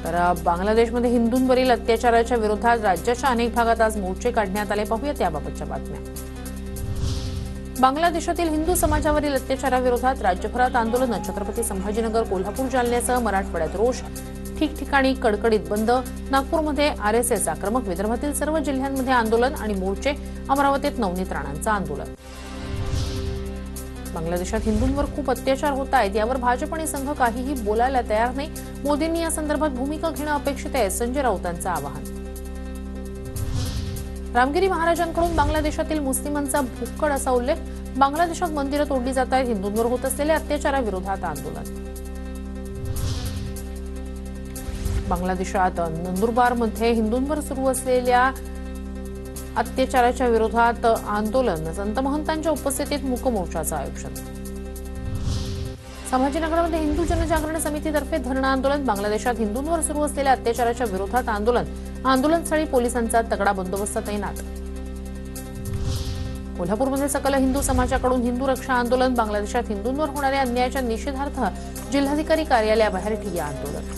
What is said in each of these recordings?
तर बांगलादेशमध्ये हिंदूंवरील अत्याचाराच्या विरोधात राज्याच्या अनेक भागात आज मोर्चे काढण्यात आले. पाहूयात याबाबतच्या बातम्या. बांगलादेशातील हिंदू समाजावरील अत्याचाराविरोधात राज्यभरात आंदोलन. छत्रपती संभाजीनगर, कोल्हापूर, जालन्यासह मराठवाड्यात रोष, ठिकठिकाणी कडकडीत बंद. नागपूरमध्ये आरएसएस आक्रमक. विदर्भातील सर्व जिल्ह्यांमध्ये आंदोलन आणि मोर्चे. अमरावतीत नवनीत राणांचं आंदोलन. बांगलादेशात हिंदूंवर खूप अत्याचार होत आहेत, यावर भाजप आणि संघ काहीही बोलायला तयार नाही. मोदींनी या संदर्भात भूमिका घेणं अपेक्षित आहे, संजय राऊतांचं आवाहन. रामगिरी महाराजांकडून बांगलादेशातील मुस्लिमांचा भुक्कड असा उल्लेख. बांगलादेशात मंदिरं तोडली जात आहेत. हिंदूंवर होत असलेल्या अत्याचाराविरोधात आंदोलन. बांगलादेशात नंदुरबारमध्ये हिंदूंवर सुरू असलेल्या अत्याचाराच्या विरोधात आंदोलन. संत महंतांच्या उपस्थितीत मूक मोर्चाचं आयोजन. संभाजीनगरमध्ये हिंदू जनजागरण समितीतर्फे धरणं आंदोलन. बांगलादेशात हिंदूंवर सुरू असलेल्या अत्याचाराच्या विरोधात आंदोलन. आंदोलनस्थळी पोलिसांचा तगडा बंदोबस्त तैनात. कोल्हापूरमध्ये सकल हिंदू समाजाकडून हिंदू रक्षा आंदोलन. बांगलादेशात हिंदूंवर होणाऱ्या अन्यायाच्या निषेधार्थ जिल्हाधिकारी कार्यालयाबाहेर ठिय्या आंदोलन.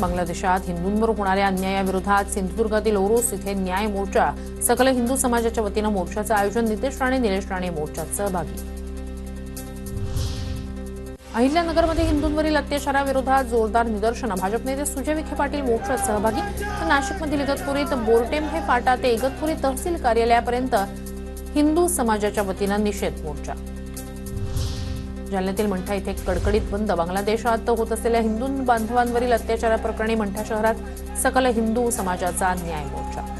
बांगलादेशात हिंदूंवर होणाऱ्या अन्यायाविरोधात सिंधुदुर्गातील ओरोस इथे न्याय मोर्चा. सकल हिंदू समाजाच्या वतीनं मोर्चाचं आयोजन. नितेश राणे, निलेश राणे मोर्चात सहभागी. अहिल्यानगरमध्ये हिंदूंवरील अत्याचाराविरोधात जोरदार निदर्शनं. भाजप नेते सुजय विखे पाटील मोर्चात सहभागी. तर नाशिकमधील इगतपुरीत बोरटेंभे फाटा ते इगतपुरी तहसील कार्यालयापर्यंत हिंदू समाजाच्या वतीनं निषेध मोर्चा. जालन्यातील मंठा इथे कडकडीत बंद. बांगलादेशात होत असलेल्या हिंदू बांधवांवरील अत्याचाराप्रकरणी मंठा शहरात सकल हिंदू समाजाचा न्याय मोर्चा.